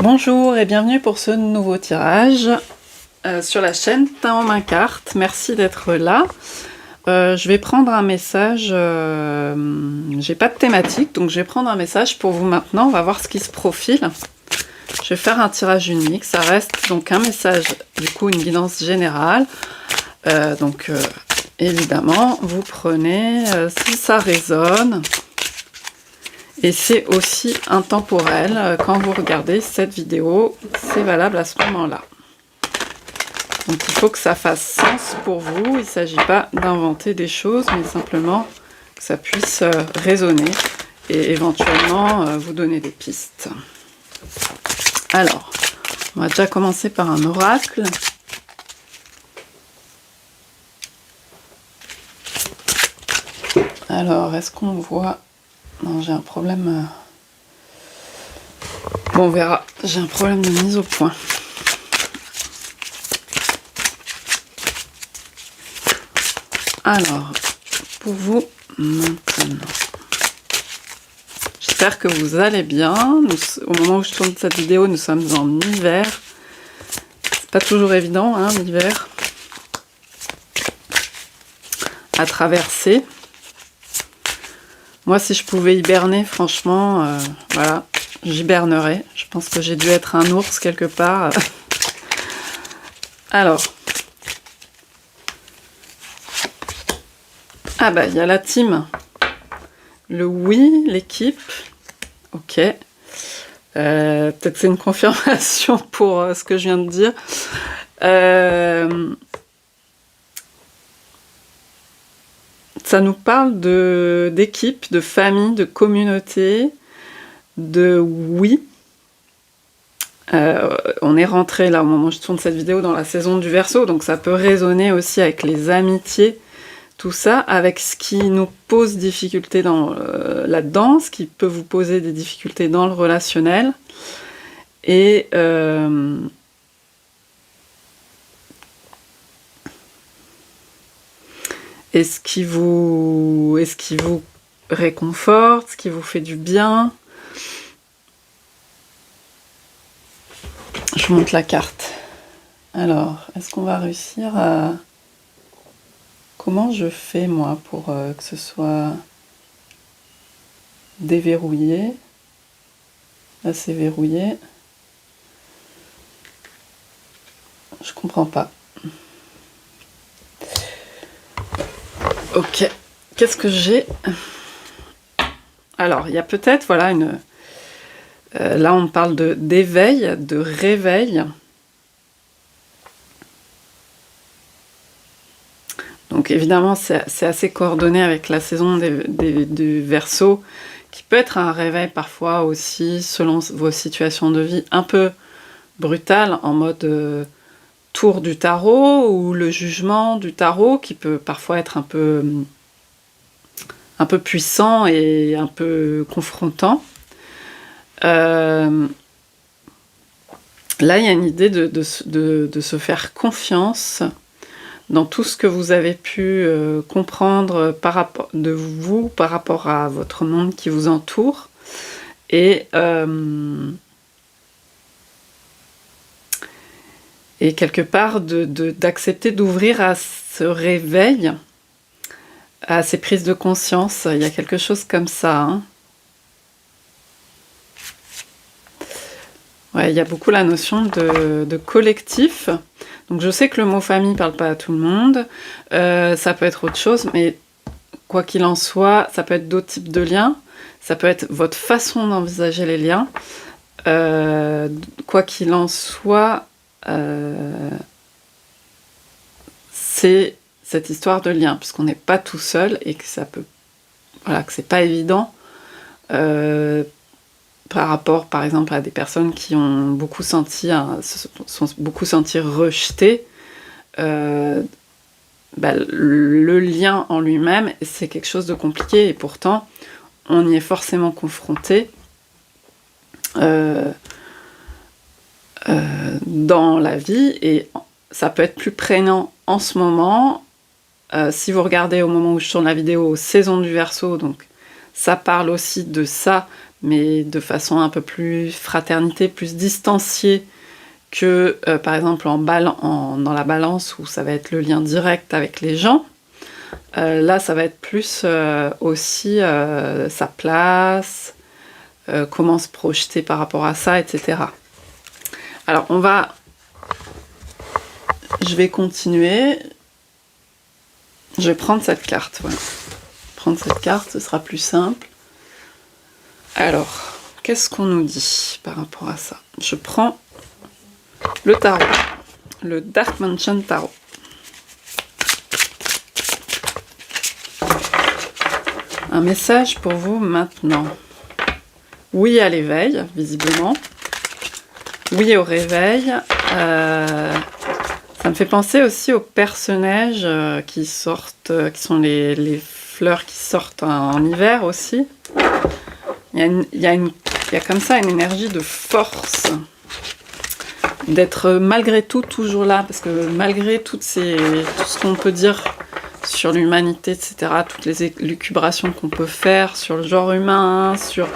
Bonjour et bienvenue pour ce nouveau tirage sur la chaîne Tarot Main Carte. Merci d'être là. Je vais prendre un message, j'ai pas de thématique, donc je vais prendre un message pour vous maintenant. On va voir ce qui se profile. Je vais faire un tirage unique. Ça reste donc un message, du coup une guidance générale. Évidemment, vous prenez si ça résonne. Et c'est aussi intemporel. Quand vous regardez cette vidéo, c'est valable à ce moment-là. Donc il faut que ça fasse sens pour vous. Il ne s'agit pas d'inventer des choses, mais simplement que ça puisse résonner et éventuellement vous donner des pistes. Alors, on va déjà commencer par un oracle. Alors, est-ce qu'on voit... Non, j'ai un problème... Bon, on verra. J'ai un problème de mise au point. Alors, pour vous, maintenant. J'espère que vous allez bien. Au moment où je tourne cette vidéo, nous sommes en hiver. C'est pas toujours évident, hein, l'hiver. À traverser. Moi, si je pouvais hiberner, franchement, voilà, j'hibernerais. Je pense que j'ai dû être un ours quelque part. Alors. Ah bah, il y a la team. Le oui, l'équipe. Ok. Peut-être c'est une confirmation pour ce que je viens de dire. Ça nous parle d'équipe, de famille, de communauté, de oui. On est rentré là au moment où je tourne cette vidéo dans la saison du Verseau, donc ça peut résonner aussi avec les amitiés, tout ça, avec ce qui nous pose difficulté là-dedans, ce qui peut vous poser des difficultés dans le relationnel. Et ce qui vous réconforte, ce qui vous fait du bien. Je monte la carte. Alors, est-ce qu'on va réussir à... Comment je fais, moi, pour que ce soit déverrouillé? Là, c'est verrouillé. Je comprends pas. Ok. Qu'est-ce que j'ai? Alors, il y a peut-être, voilà, une... là, on parle d'éveil, de réveil. Donc, évidemment, c'est assez coordonné avec la saison du Verseau, qui peut être un réveil parfois aussi, selon vos situations de vie, un peu brutal, en mode tour du tarot, ou le jugement du tarot, qui peut parfois être un peu puissant et un peu confrontant. Là, il y a une idée de se faire confiance dans tout ce que vous avez pu comprendre de vous par rapport à votre monde qui vous entoure. Et quelque part, d'accepter d'ouvrir à ce réveil, à ces prises de conscience. Il y a quelque chose comme ça, hein. Ouais, il y a beaucoup la notion de collectif. Donc je sais que le mot famille ne parle pas à tout le monde. Ça peut être autre chose, mais quoi qu'il en soit, ça peut être d'autres types de liens. Ça peut être votre façon d'envisager les liens. Quoi qu'il en soit, c'est cette histoire de lien, puisqu'on n'est pas tout seul et que ça peut... Voilà, que c'est pas évident. Par rapport, par exemple, à des personnes qui ont beaucoup senti, sont beaucoup senties rejetées, le lien en lui-même, c'est quelque chose de compliqué, et pourtant, on y est forcément confronté dans la vie, et ça peut être plus prégnant en ce moment. Si vous regardez au moment où je tourne la vidéo, saison du Verseau, donc ça parle aussi de ça, mais de façon un peu plus fraternité, plus distanciée que par exemple dans la balance où ça va être le lien direct avec les gens. Là, ça va être plus aussi sa place, comment se projeter par rapport à ça, etc. Alors, je vais continuer. Je vais prendre cette carte, voilà. Prendre cette carte, ce sera plus simple. Alors, qu'est-ce qu'on nous dit par rapport à ça? Je prends le tarot, le Dark Mansion Tarot. Un message pour vous maintenant. Oui à l'éveil, visiblement. Oui au réveil. Ça me fait penser aussi aux personnages qui sortent, qui sont les fleurs qui sortent en hiver aussi. Il y a comme ça une énergie de force. D'être malgré tout toujours là, parce que malgré tout ce qu'on peut dire sur l'humanité, etc., toutes les élucubrations qu'on peut faire sur le genre humain, sur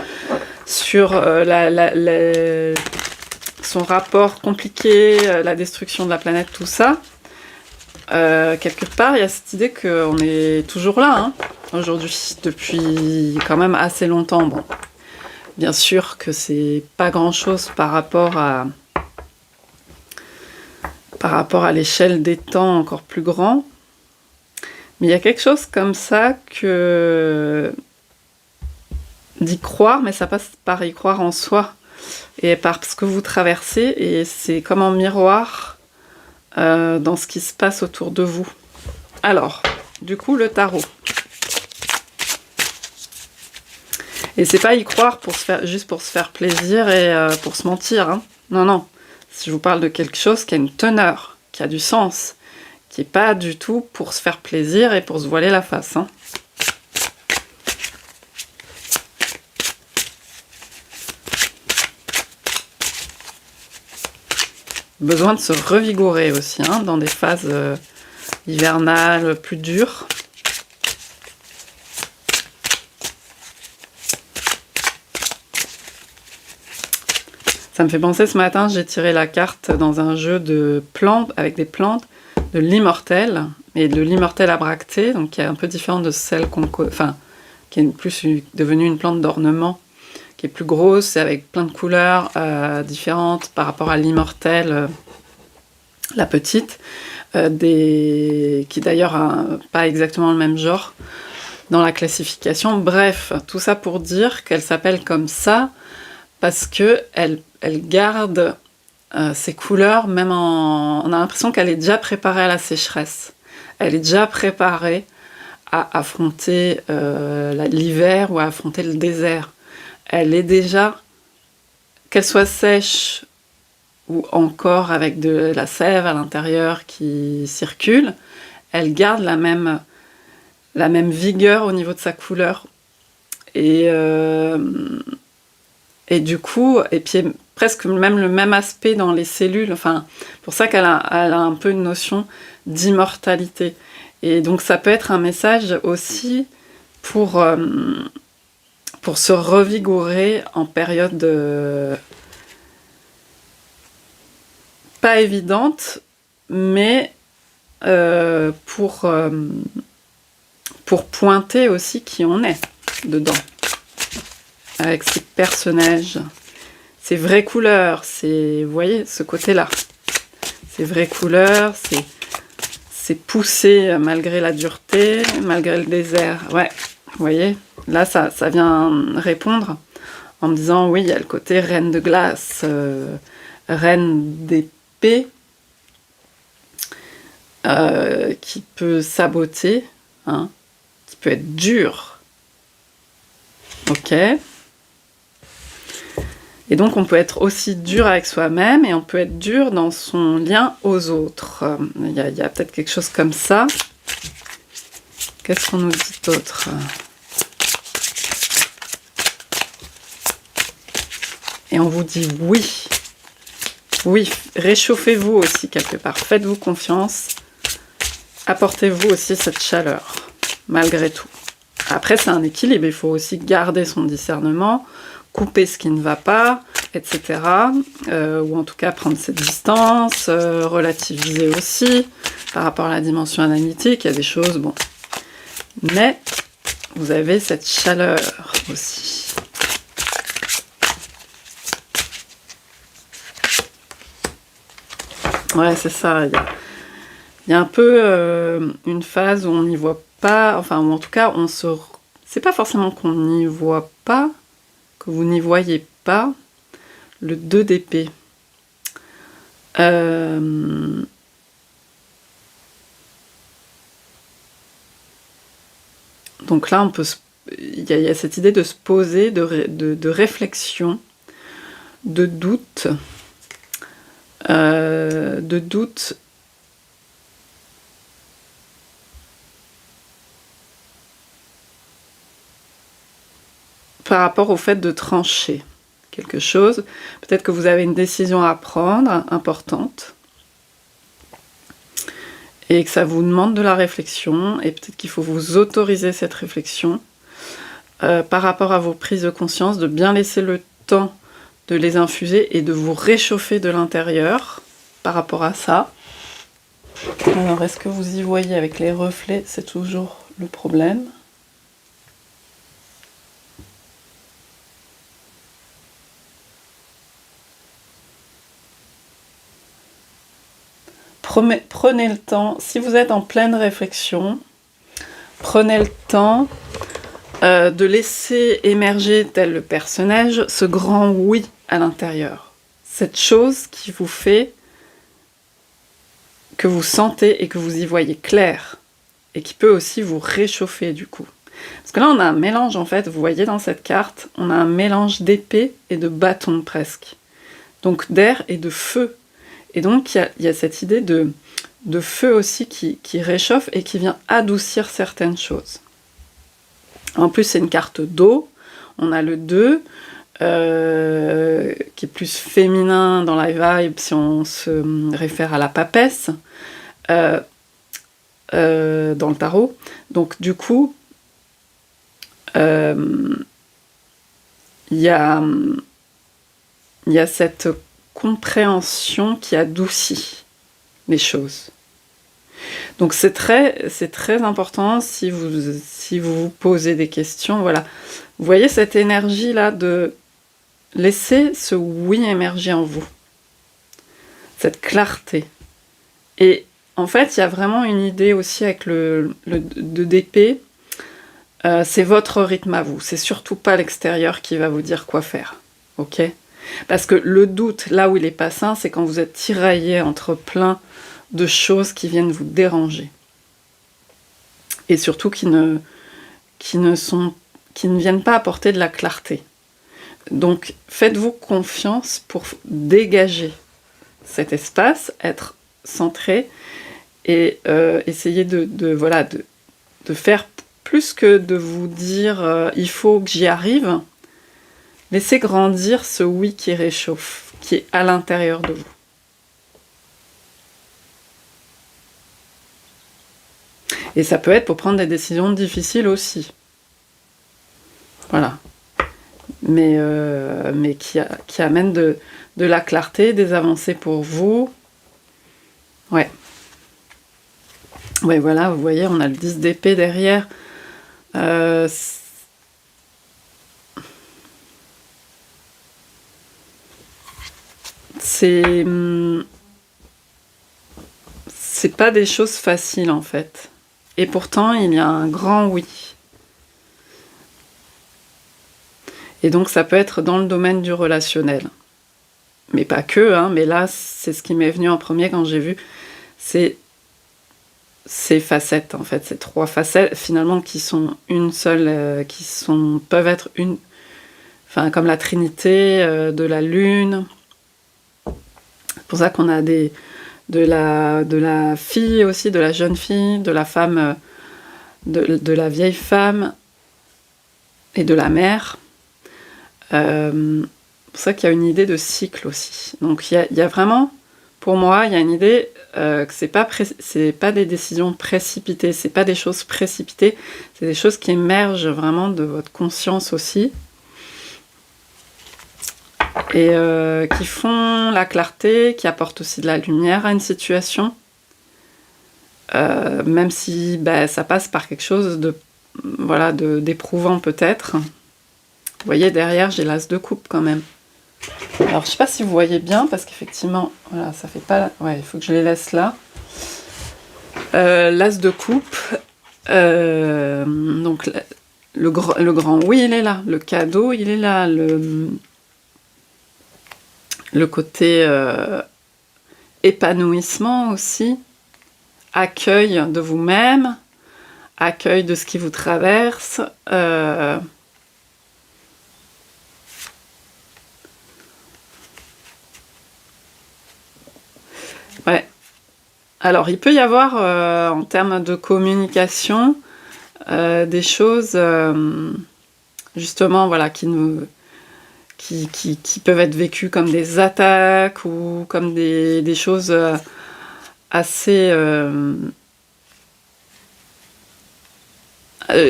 son rapport compliqué, la destruction de la planète, tout ça, quelque part, il y a cette idée qu'on est toujours là, hein, aujourd'hui, depuis quand même assez longtemps. Bon, bien sûr que c'est pas grand-chose par rapport à l'échelle des temps encore plus grand. Mais il y a quelque chose comme ça d'y croire, mais ça passe par y croire en soi et par ce que vous traversez, et c'est comme un miroir dans ce qui se passe autour de vous. Alors, du coup, le tarot. Et c'est pas y croire juste pour se faire plaisir et pour se mentir, hein. Non, non. Si je vous parle de quelque chose qui a une teneur, qui a du sens, qui n'est pas du tout pour se faire plaisir et pour se voiler la face, hein. Besoin de se revigorer aussi, hein, dans des phases hivernales plus dures. Ça me fait penser, ce matin, j'ai tiré la carte dans un jeu de plantes, avec des plantes, de l'immortel, et de l'immortel abracté, donc qui est un peu différent de celle qui est plus devenue une plante d'ornement, qui est plus grosse, avec plein de couleurs différentes par rapport à l'immortel, la petite, qui d'ailleurs n'a pas exactement le même genre dans la classification. Bref, tout ça pour dire qu'elle s'appelle comme ça, parce qu'elle garde ses couleurs, on a l'impression qu'elle est déjà préparée à la sécheresse. Elle est déjà préparée à affronter l'hiver ou à affronter le désert. Elle est déjà, qu'elle soit sèche ou encore avec de la sève à l'intérieur qui circule, elle garde la même vigueur au niveau de sa couleur. Et du coup, et puis presque même le même aspect dans les cellules, enfin, pour ça qu'elle a un peu une notion d'immortalité. Et donc ça peut être un message aussi pour se revigorer en période pas évidente, mais pour pointer aussi qui on est dedans. Avec ces personnages, ces vraies couleurs, vous voyez, ce côté-là. Ces vraies couleurs, c'est poussé malgré la dureté, malgré le désert. Ouais, vous voyez, là, ça vient répondre en me disant, oui, il y a le côté reine de glace, reine d'épée, qui peut saboter, hein, qui peut être dure. Ok. Et donc, on peut être aussi dur avec soi-même et on peut être dur dans son lien aux autres. Il y a peut-être quelque chose comme ça. Qu'est-ce qu'on nous dit d'autre? Et on vous dit oui. Oui, réchauffez-vous aussi quelque part. Faites-vous confiance. Apportez-vous aussi cette chaleur, malgré tout. Après, c'est un équilibre, il faut aussi garder son discernement, couper ce qui ne va pas, etc. Ou en tout cas prendre cette distance, relativiser aussi par rapport à la dimension analytique, il y a des choses, bon. Mais vous avez cette chaleur aussi. Ouais, c'est ça, il y a un peu une phase où on n'y voit pas, enfin, ou en tout cas, c'est pas forcément qu'on n'y voit pas, que vous n'y voyez pas, le 2 d'épée. Donc là, il y a cette idée de se poser, de réflexion, de doute, par rapport au fait de trancher quelque chose. Peut-être que vous avez une décision à prendre, importante, et que ça vous demande de la réflexion, et peut-être qu'il faut vous autoriser cette réflexion par rapport à vos prises de conscience, de bien laisser le temps de les infuser et de vous réchauffer de l'intérieur par rapport à ça. Alors, est-ce que vous y voyez avec les reflets? C'est toujours le problème. Prenez le temps, si vous êtes en pleine réflexion, prenez le temps de laisser émerger, tel le personnage, ce grand oui à l'intérieur. Cette chose qui vous fait que vous sentez et que vous y voyez clair, et qui peut aussi vous réchauffer du coup. Parce que là, on a un mélange, en fait, vous voyez dans cette carte, on a un mélange d'épée et de bâton presque. Donc d'air et de feu. Et donc, il y a cette idée de feu aussi qui réchauffe et qui vient adoucir certaines choses. En plus, c'est une carte d'eau. On a le 2, qui est plus féminin dans la vibe, si on se réfère à la papesse, dans le tarot. Donc, du coup, il y a cette compréhension qui adoucit les choses. Donc c'est très important si vous vous posez des questions, voilà. Vous voyez cette énergie-là de laisser ce oui émerger en vous. Cette clarté. Et en fait, il y a vraiment une idée aussi avec le 2 d'épée, c'est votre rythme à vous. C'est surtout pas l'extérieur qui va vous dire quoi faire. Ok ? Parce que le doute, là où il est pas sain, c'est quand vous êtes tiraillé entre plein de choses qui viennent vous déranger. Et surtout qui ne viennent pas apporter de la clarté. Donc faites-vous confiance pour dégager cet espace, être centré et essayer de faire plus que de vous dire il faut que j'y arrive. Laissez grandir ce oui qui réchauffe, qui est à l'intérieur de vous. Et ça peut être pour prendre des décisions difficiles aussi. Voilà. Mais qui amène de la clarté, des avancées pour vous. Ouais. Ouais, voilà, vous voyez, on a le 10 d'épée derrière. C'est pas des choses faciles en fait. Et pourtant, il y a un grand oui. Et donc, ça peut être dans le domaine du relationnel. Mais pas que, hein, mais là, c'est ce qui m'est venu en premier quand j'ai vu. C'est ces facettes, en fait, ces 3 facettes, finalement, qui sont une seule, peuvent être une... Enfin, comme la Trinité de la Lune. C'est pour ça qu'on a de la fille aussi, de la jeune fille, de la femme, de la vieille femme et de la mère. C'est pour ça qu'il y a une idée de cycle aussi. Donc il y a vraiment, pour moi, il y a une idée que c'est pas des décisions précipitées, c'est pas des choses précipitées, c'est des choses qui émergent vraiment de votre conscience aussi. Et qui font la clarté, qui apportent aussi de la lumière à une situation. Même si ça passe par quelque chose d'éprouvant peut-être. Vous voyez, derrière, j'ai l'as de coupe quand même. Alors, je sais pas si vous voyez bien, parce qu'effectivement, voilà, ça fait pas... Ouais, il faut que je les laisse là. L'as de coupe. Donc, le grand, oui, il est là. Le cadeau, il est là. Le côté épanouissement aussi. Accueil de vous-même. Accueil de ce qui vous traverse. Ouais. Alors, il peut y avoir, en termes de communication, des choses, justement, voilà, qui peuvent être vécues comme des attaques ou comme des choses assez...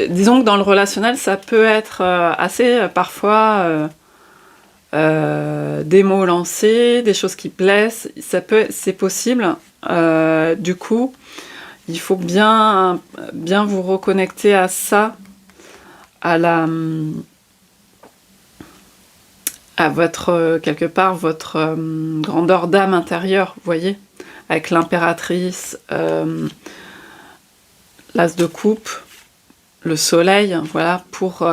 disons que dans le relationnel, ça peut être assez, parfois... des mots lancés, des choses qui blessent, c'est possible. Du coup, il faut bien vous reconnecter à ça, à votre, quelque part, votre grandeur d'âme intérieure, vous voyez, avec l'impératrice, l'as de coupe, le soleil, voilà, pour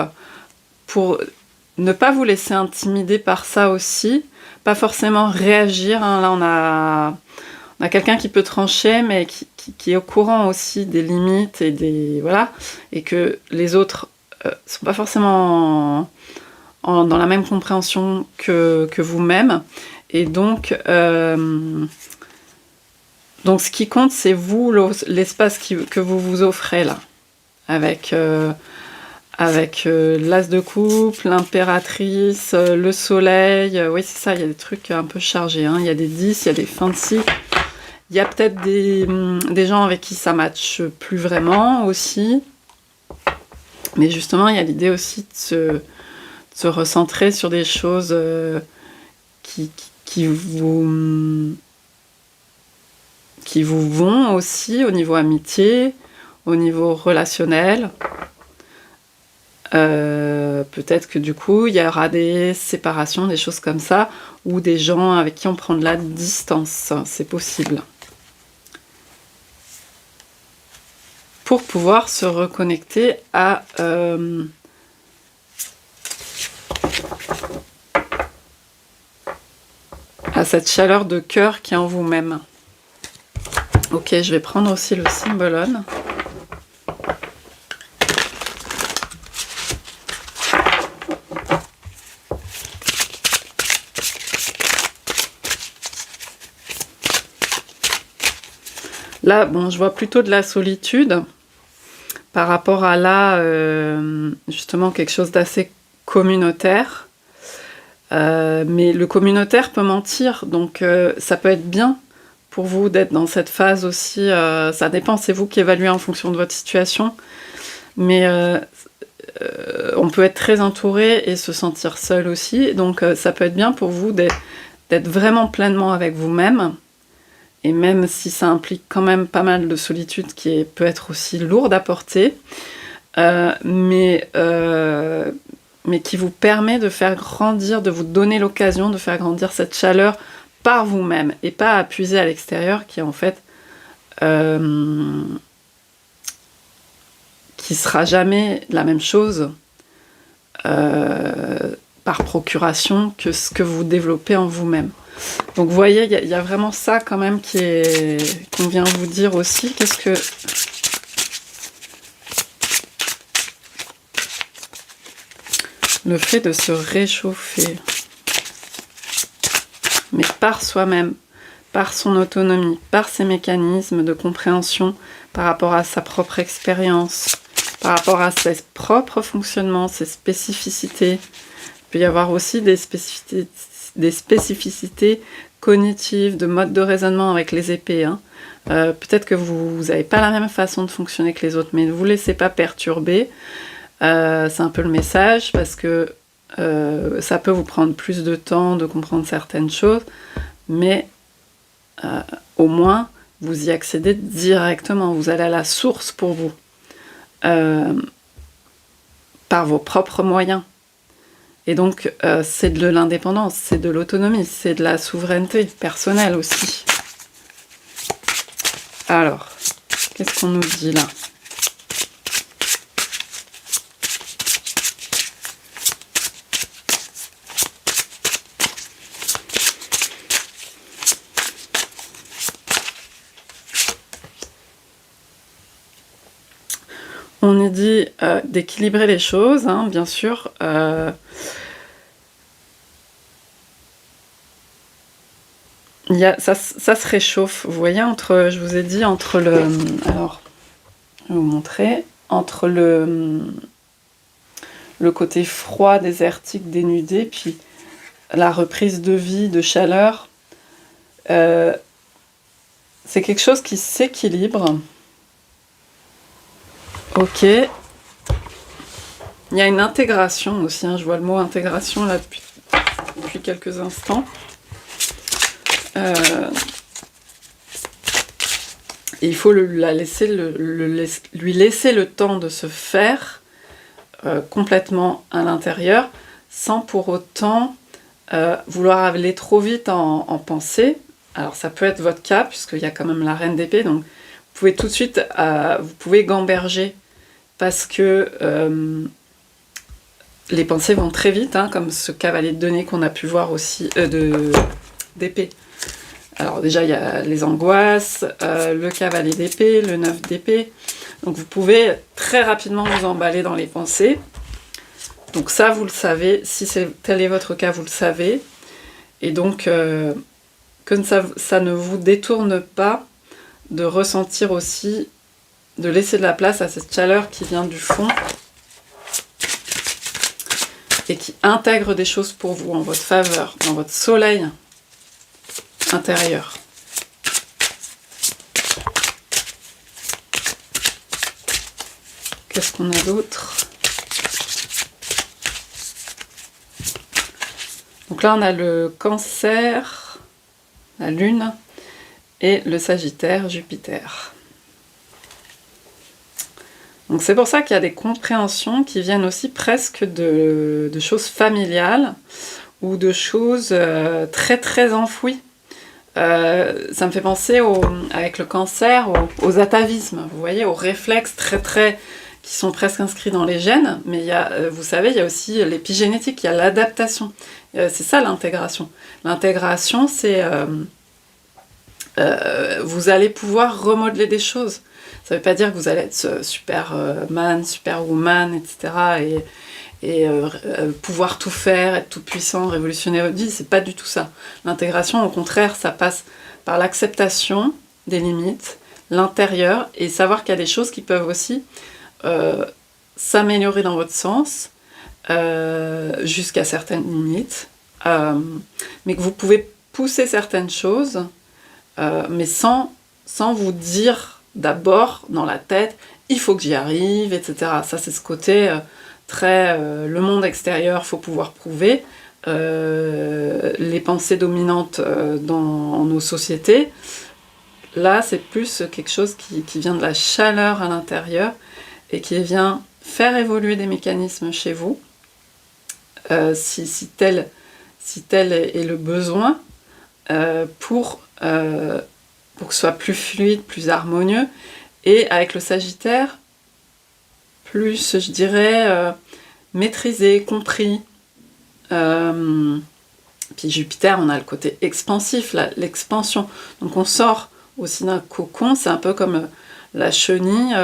ne pas vous laisser intimider par ça aussi, pas forcément réagir, hein. Là on a quelqu'un qui peut trancher, mais qui est au courant aussi des limites et et que les autres sont pas forcément dans la même compréhension que vous-même, et donc ce qui compte, c'est vous, l'espace que vous vous offrez là, avec l'as de coupe, l'impératrice, le soleil. Oui, c'est ça, il y a des trucs un peu chargés, hein. Il y a des 10, il y a des fins de cycle. Il y a peut-être des gens avec qui ça matche plus vraiment aussi. Mais justement, il y a l'idée aussi de se recentrer sur des choses qui vous vont aussi au niveau amitié, au niveau relationnel. Peut-être que du coup il y aura des séparations, des choses comme ça, ou des gens avec qui on prend de la distance, c'est possible, pour pouvoir se reconnecter à cette chaleur de cœur qui est en vous-même. Ok, je vais prendre aussi le cymbalone. Là, bon, je vois plutôt de la solitude par rapport à là, justement, quelque chose d'assez communautaire. Mais le communautaire peut mentir, donc ça peut être bien pour vous d'être dans cette phase aussi. Ça dépend, c'est vous qui évaluez en fonction de votre situation. Mais on peut être très entouré et se sentir seul aussi. Donc ça peut être bien pour vous d'être vraiment pleinement avec vous-même. Et même si ça implique quand même pas mal de solitude qui peut être aussi lourde à porter, mais qui vous permet de faire grandir, de vous donner l'occasion de faire grandir cette chaleur par vous-même, et pas à puiser à l'extérieur, qui en fait qui sera jamais la même chose par procuration que ce que vous développez en vous-même. Donc vous voyez, il y a vraiment ça quand même qu'on vient vous dire aussi. Qu'est-ce que... Le fait de se réchauffer, mais par soi-même, par son autonomie, par ses mécanismes de compréhension, par rapport à sa propre expérience, par rapport à ses propres fonctionnements, ses spécificités. Il peut y avoir aussi des spécificités cognitive, de mode de raisonnement avec les épées. Hein. Peut-être que vous n'avez pas la même façon de fonctionner que les autres, mais ne vous laissez pas perturber. C'est un peu le message, parce que ça peut vous prendre plus de temps de comprendre certaines choses, mais au moins, vous y accédez directement. Vous allez à la source pour vous, par vos propres moyens. Et donc, c'est de l'indépendance, c'est de l'autonomie, c'est de la souveraineté personnelle aussi. Alors, qu'est-ce qu'on nous dit là ? On est dit d'équilibrer les choses, hein, bien sûr. Ça se réchauffe, vous voyez, je vous ai dit, entre le... Alors, je vais vous montrer. Entre le côté froid, désertique, dénudé, puis la reprise de vie, de chaleur. C'est quelque chose qui s'équilibre. Ok. Il y a une intégration aussi, hein, je vois le mot intégration là depuis quelques instants. Et il faut lui laisser le temps de se faire complètement à l'intérieur, sans pour autant vouloir aller trop vite en pensée. Alors ça peut être votre cas, puisqu'il y a quand même la reine d'épée, donc vous pouvez tout de suite, vous pouvez gamberger, parce que les pensées vont très vite, hein, comme ce cavalier de denier qu'on a pu voir aussi, d'épée. Alors déjà, il y a les angoisses, le cavalier d'épée, le 9 d'épée. Donc vous pouvez très rapidement vous emballer dans les pensées. Donc ça, vous le savez. Si tel est votre cas, vous le savez. Et donc, que ça ne vous détourne pas de ressentir aussi, de laisser de la place à cette chaleur qui vient du fond et qui intègre des choses pour vous en votre faveur, dans votre soleil intérieur. Qu'est-ce qu'on a d'autre ? Donc là, on a le Cancer, la Lune, et le Sagittaire, Jupiter. Donc c'est pour ça qu'il y a des compréhensions qui viennent aussi presque de choses familiales ou de choses très très enfouies. Ça me fait penser avec le Cancer aux atavismes, vous voyez, aux réflexes qui sont presque inscrits dans les gènes, mais vous savez, il y a aussi l'épigénétique, il y a l'adaptation. C'est ça l'intégration. L'intégration, c'est vous allez pouvoir remodeler des choses. Ça ne veut pas dire que vous allez être Superman, Superwoman, etc. et pouvoir tout faire, être tout puissant, révolutionner votre vie, c'est pas du tout ça. L'intégration, au contraire, ça passe par l'acceptation des limites, l'intérieur, et savoir qu'il y a des choses qui peuvent aussi s'améliorer dans votre sens, jusqu'à certaines limites, mais que vous pouvez pousser certaines choses, mais sans vous dire d'abord dans la tête, il faut que j'y arrive, etc. Ça, c'est ce côté très le monde extérieur, faut pouvoir prouver, les pensées dominantes dans nos sociétés. Là, c'est plus quelque chose qui vient de la chaleur à l'intérieur et qui vient faire évoluer des mécanismes chez vous, si tel est le besoin, pour que ce soit plus fluide, plus harmonieux. Et avec le Sagittaire, plus, je dirais, maîtrisé, compris. Puis Jupiter, on a le côté expansif, l'expansion. Donc on sort aussi d'un cocon, c'est un peu comme la chenille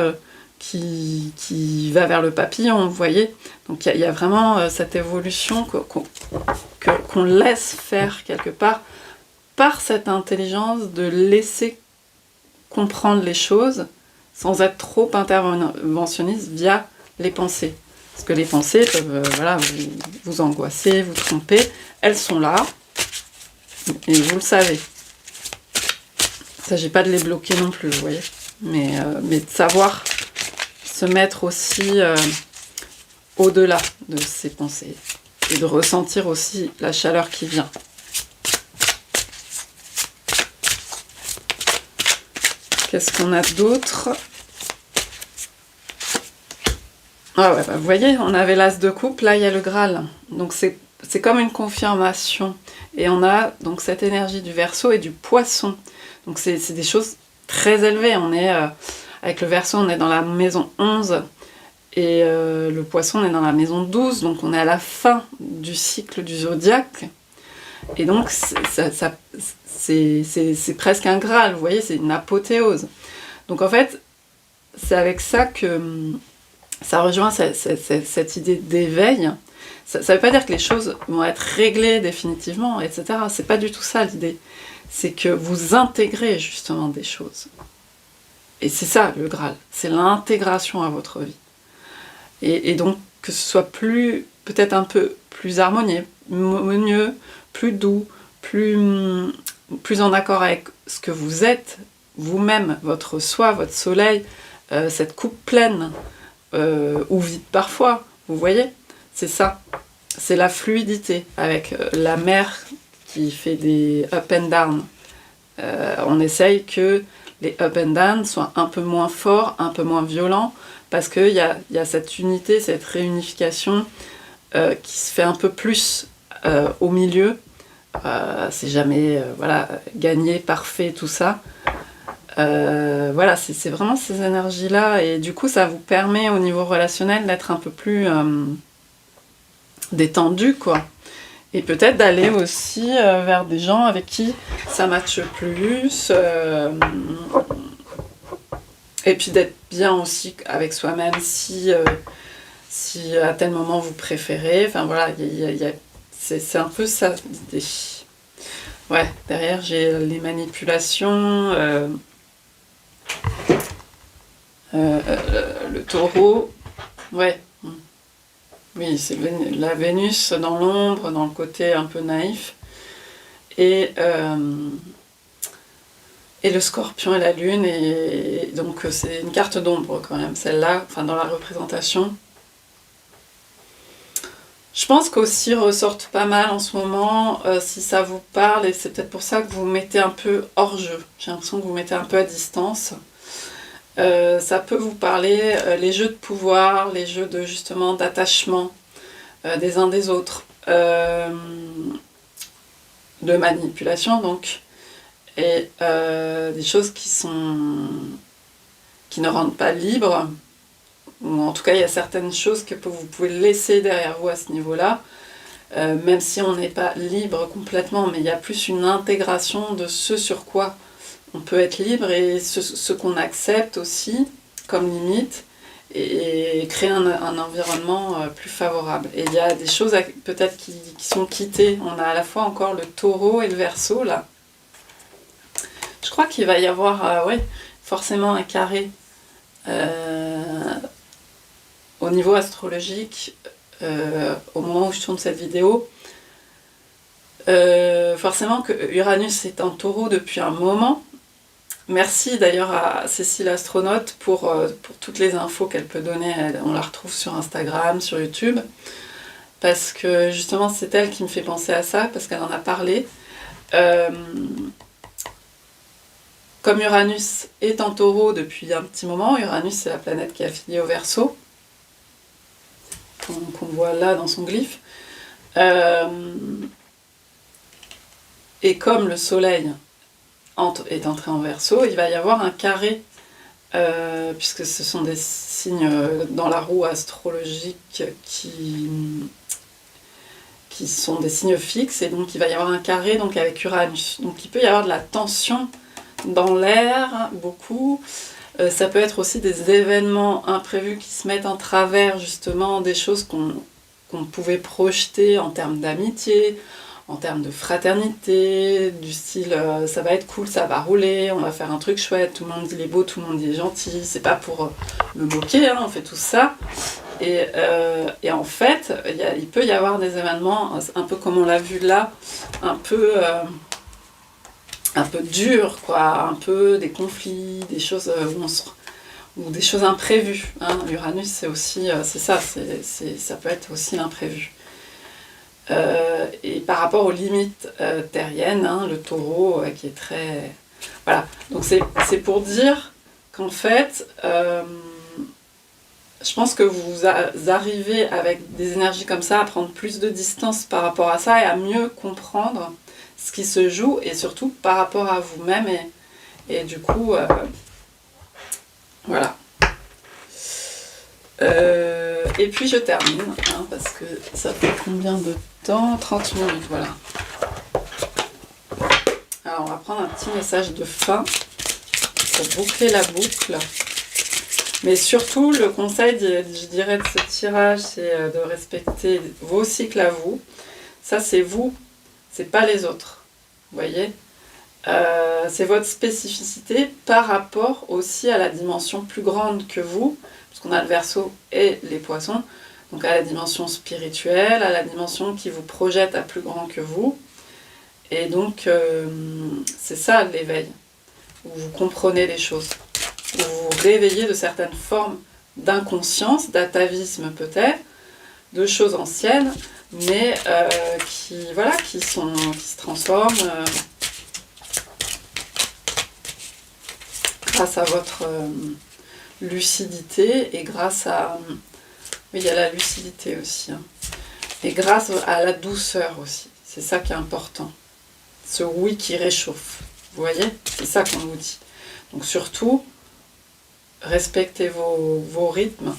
qui va vers le papillon, vous voyez. Donc il y a vraiment cette évolution qu'on laisse faire quelque part, par cette intelligence de laisser comprendre les choses sans être trop interventionniste via les pensées. Parce que les pensées peuvent vous angoisser, vous tromper. Elles sont là. Et vous le savez. Il ne s'agit pas de les bloquer non plus, vous voyez. Mais de savoir se mettre aussi au-delà de ces pensées. Et de ressentir aussi la chaleur qui vient. Qu'est-ce qu'on a d'autre? Ah ouais, bah vous voyez, on avait l'as de coupe, là il y a le Graal. Donc c'est comme une confirmation. Et on a donc cette énergie du Verseau et du Poisson. Donc c'est des choses très élevées. On est, avec le Verseau, on est dans la maison 11. Et le Poisson, on est dans la maison 12. Donc on est à la fin du cycle du zodiaque. Et donc c'est presque un Graal, vous voyez, c'est une apothéose. Donc en fait, c'est avec ça que ça rejoint cette idée d'éveil. Ça ne veut pas dire que les choses vont être réglées définitivement, etc. C'est pas du tout ça l'idée. C'est que vous intégrez justement des choses. Et c'est ça le Graal, c'est l'intégration à votre vie. Et donc que ce soit peut-être un peu plus harmonieux, plus doux, plus en accord avec ce que vous êtes, vous-même, votre soi, votre soleil, cette coupe pleine, ou vide parfois, vous voyez, c'est ça. C'est la fluidité avec la mer qui fait des up and down. On essaye que les up and down soient un peu moins forts, un peu moins violents, parce qu'il y a cette unité, cette réunification qui se fait un peu plus au milieu. C'est jamais voilà, gagné, parfait, tout ça. Voilà, c'est vraiment ces énergies-là, et du coup ça vous permet au niveau relationnel d'être un peu plus détendu, quoi. Et peut-être d'aller aussi vers des gens avec qui ça matche plus, et puis d'être bien aussi avec soi-même si à tel moment vous préférez. Enfin voilà, c'est un peu ça l'idée. Ouais, derrière j'ai les manipulations, le taureau, ouais. Oui, c'est la Vénus dans l'ombre, dans le côté un peu naïf. Et le Scorpion et la Lune, et donc c'est une carte d'ombre quand même, celle-là, enfin dans la représentation. Je pense qu'aussi ressortent pas mal en ce moment, si ça vous parle, et c'est peut-être pour ça que vous vous mettez un peu hors jeu. J'ai l'impression que vous vous mettez un peu à distance. Ça peut vous parler, les jeux de pouvoir, les jeux de justement d'attachement des uns des autres, de manipulation donc, et des choses qui ne rendent pas libres, ou en tout cas il y a certaines choses que vous pouvez laisser derrière vous à ce niveau-là, même si on n'est pas libre complètement, mais il y a plus une intégration de ce sur quoi on peut être libre et ce qu'on accepte aussi comme limite, et créer un environnement plus favorable. Et il y a des choses peut-être qui sont quittées. On a à la fois encore le taureau et le verseau là. Je crois qu'il va y avoir ouais, forcément un carré au niveau astrologique au moment où je tourne cette vidéo. Forcément que Uranus est en taureau depuis un moment. Merci d'ailleurs à Cécile Astronaute pour toutes les infos qu'elle peut donner. On la retrouve sur Instagram, sur YouTube, parce que justement c'est elle qui me fait penser à ça, parce qu'elle en a parlé. Comme Uranus est en taureau depuis un petit moment, Uranus c'est la planète qui est affiliée au Verseau, qu'on voit là dans son glyphe. Et comme le soleil est entré en Verseau, il va y avoir un carré, puisque ce sont des signes dans la roue astrologique qui sont des signes fixes, et donc il va y avoir un carré donc avec Uranus. Donc il peut y avoir de la tension dans l'air, beaucoup. Ça peut être aussi des événements imprévus qui se mettent en travers justement des choses qu'on pouvait projeter en termes d'amitié, en termes de fraternité, du style ça va être cool, ça va rouler, on va faire un truc chouette, tout le monde il est beau, tout le monde il est gentil, c'est pas pour me moquer, hein, on fait tout ça. Et en fait, il peut y avoir des événements, un peu comme on l'a vu là, un peu un peu dures, quoi, un peu des conflits, des choses ou des choses imprévues. Hein. Uranus, c'est aussi, c'est ça, ça peut être aussi l'imprévu. Et par rapport aux limites terriennes, hein, le taureau qui est très... Voilà, donc c'est pour dire qu'en fait, je pense que vous arrivez avec des énergies comme ça à prendre plus de distance par rapport à ça et à mieux comprendre ce qui se joue et surtout par rapport à vous-même et du coup, voilà. Et puis je termine, hein, parce que ça fait combien de temps? 30 minutes, voilà. Alors on va prendre un petit message de fin pour boucler la boucle. Mais surtout, le conseil, je dirais, de ce tirage, c'est de respecter vos cycles à vous. Ça, c'est vous, c'est pas les autres. Vous voyez, c'est votre spécificité par rapport aussi à la dimension plus grande que vous, puisqu'on a le Verseau et les Poissons, donc à la dimension spirituelle, à la dimension qui vous projette à plus grand que vous. Et donc, c'est ça l'éveil, où vous comprenez les choses. Vous vous réveillez de certaines formes d'inconscience, d'atavisme peut-être, de choses anciennes, mais qui se transforment grâce à votre lucidité et grâce à... Oui, il y a la lucidité aussi. Hein, et grâce à la douceur aussi. C'est ça qui est important. Ce oui qui réchauffe. Vous voyez? C'est ça qu'on vous dit. Donc surtout... Respectez vos rythmes.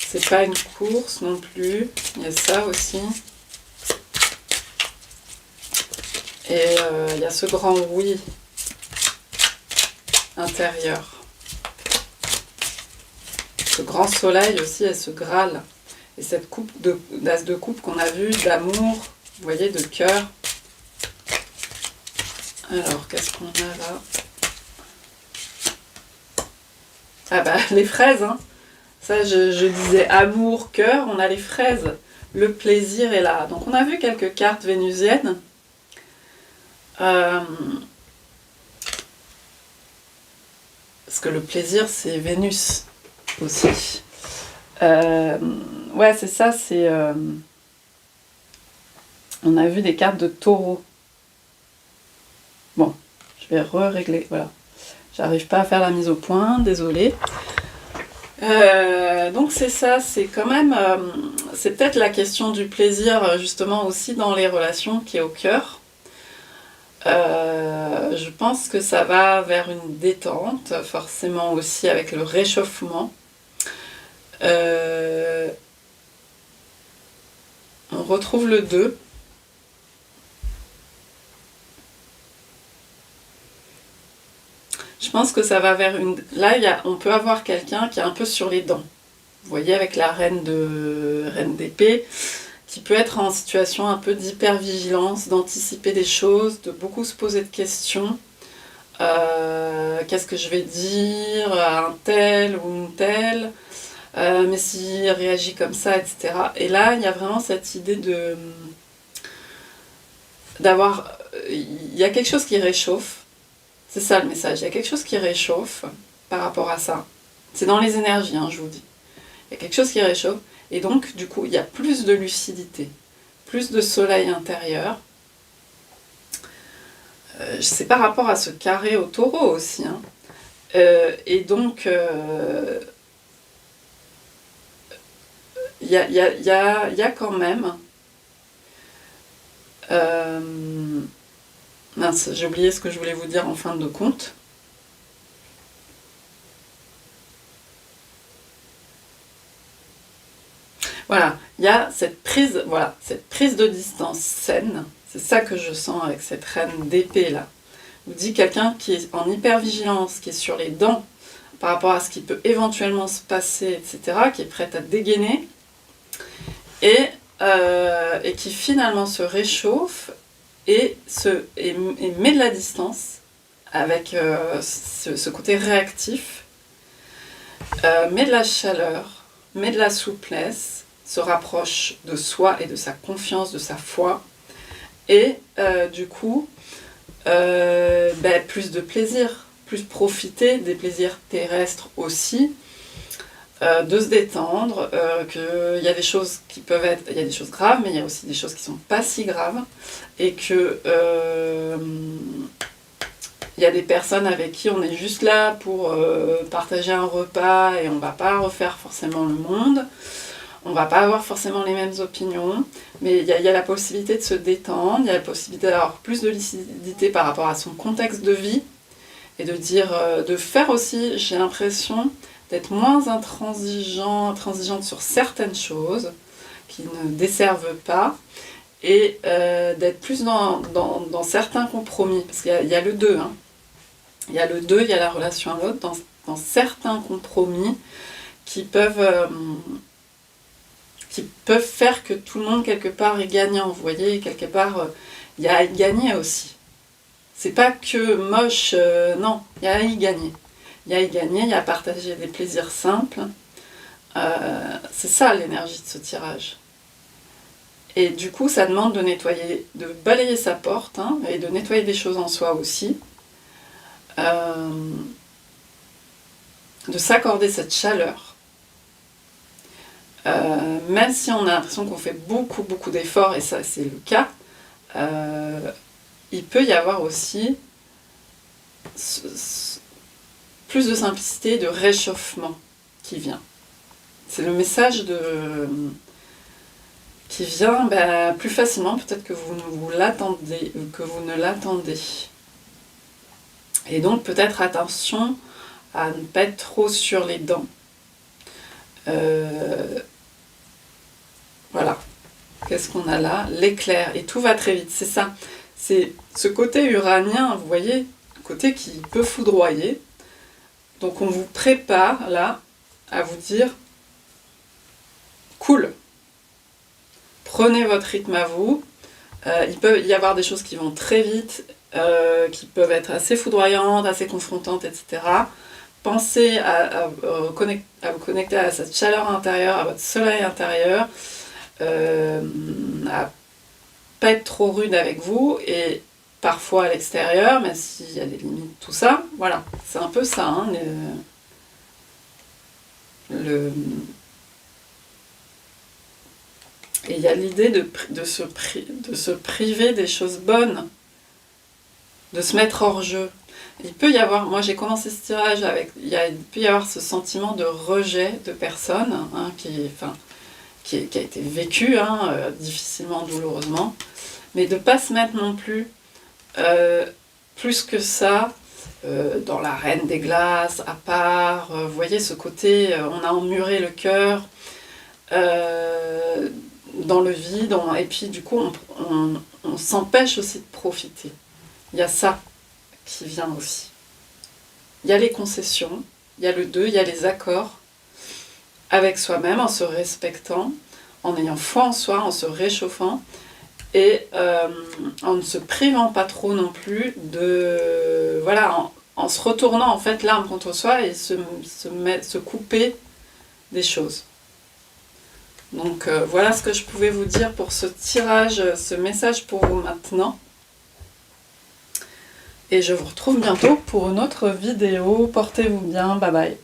C'est pas une course non plus. Il y a ça aussi. Et il y a ce grand oui intérieur. Ce grand soleil aussi et ce Graal. Et cette coupe d'as de coupe qu'on a vu d'amour, vous voyez, de cœur. Alors, qu'est-ce qu'on a là? Ah bah, les fraises, hein. Ça, je disais amour, cœur, on a les fraises. Le plaisir est là. Donc, on a vu quelques cartes vénusiennes. Parce que le plaisir, c'est Vénus aussi. Ouais, c'est ça, c'est... on a vu des cartes de taureau. Bon, je vais régler, voilà. J'arrive pas à faire la mise au point, désolée. Donc c'est ça, c'est quand même... c'est peut-être la question du plaisir, justement, aussi dans les relations qui est au cœur. Je pense que ça va vers une détente, forcément aussi avec le réchauffement. On retrouve le 2. Je pense que ça va vers une... Là, on peut avoir quelqu'un qui est un peu sur les dents. Vous voyez, avec la reine d'épée, qui peut être en situation un peu d'hypervigilance, d'anticiper des choses, de beaucoup se poser de questions. Qu'est-ce que je vais dire à un tel ou une telle, mais s'il réagit comme ça, etc. Et là, il y a vraiment cette idée d'avoir... Il y a quelque chose qui réchauffe. C'est ça le message, il y a quelque chose qui réchauffe par rapport à ça. C'est dans les énergies, hein, je vous dis. Il y a quelque chose qui réchauffe, et donc, du coup, il y a plus de lucidité, plus de soleil intérieur. C'est par rapport à ce carré au taureau aussi. Hein. Et donc, il y a quand même... mince, j'ai oublié ce que je voulais vous dire en fin de compte. Voilà, il y a cette prise de distance saine. C'est ça que je sens avec cette reine d'épée là. Vous dit quelqu'un qui est en hypervigilance, qui est sur les dents par rapport à ce qui peut éventuellement se passer, etc., qui est prête à dégainer et qui finalement se réchauffe et met de la distance avec ce côté réactif, met de la chaleur, met de la souplesse, se rapproche de soi et de sa confiance, de sa foi, Et du coup, plus de plaisir, plus profiter des plaisirs terrestres aussi, de se détendre, qu'il y a des choses qui peuvent être, il y a des choses graves, mais il y a aussi des choses qui sont pas si graves, et que il y a des personnes avec qui on est juste là pour partager un repas et on va pas refaire forcément le monde. On va pas avoir forcément les mêmes opinions, mais il y a la possibilité de se détendre, il y a la possibilité d'avoir plus de lucidité par rapport à son contexte de vie, et de dire, de faire aussi, j'ai l'impression, d'être moins intransigeante sur certaines choses qui ne desservent pas, et d'être plus dans certains compromis, parce qu'il y a le deux, hein. Il y a le deux, il y a la relation à l'autre, dans certains compromis qui peuvent faire que tout le monde quelque part est gagnant, vous voyez, quelque part il y a à y gagner aussi. C'est pas que moche, non, il y a à y gagner. Il y a à y gagner, il y a à partager des plaisirs simples. C'est ça l'énergie de ce tirage. Et du coup, ça demande de nettoyer, de balayer sa porte, hein, et de nettoyer des choses en soi aussi. De s'accorder cette chaleur. Même si on a l'impression qu'on fait beaucoup d'efforts, et ça c'est le cas, il peut y avoir aussi plus de simplicité, de réchauffement qui vient. C'est le message qui vient plus facilement, peut-être que vous ne l'attendez. Et donc peut-être attention à ne pas être trop sur les dents. Voilà. Qu'est-ce qu'on a là? L'éclair. Et tout va très vite, c'est ça. C'est ce côté uranien, vous voyez, côté qui peut foudroyer. Donc on vous prépare là à vous dire cool. Prenez votre rythme à vous. Il peut y avoir des choses qui vont très vite, qui peuvent être assez foudroyantes, assez confrontantes, etc. Pensez à vous connecter à cette chaleur intérieure, à votre soleil intérieur, à pas être trop rude avec vous, et parfois à l'extérieur, même s'il y a des limites, tout ça. Voilà, c'est un peu ça, hein, Et il y a l'idée de se priver des choses bonnes, de se mettre hors jeu. Il peut y avoir, moi j'ai commencé ce tirage avec, il peut y avoir ce sentiment de rejet de personnes, hein, qui a été vécu, hein, difficilement, douloureusement, mais de ne pas se mettre non plus, plus que ça, dans la reine des glaces, à part, vous voyez ce côté, on a emmuré le cœur, dans le vide, et puis du coup on s'empêche aussi de profiter. Il y a ça qui vient aussi. Il y a les concessions, il y a le deux, il y a les accords avec soi-même, en se respectant, en ayant foi en soi, en se réchauffant, et en ne se privant pas trop non plus de... Voilà, en se retournant en fait l'arme contre soi et se couper des choses. Donc voilà ce que je pouvais vous dire pour ce tirage, ce message pour vous maintenant. Et je vous retrouve bientôt pour une autre vidéo. Portez-vous bien, bye bye.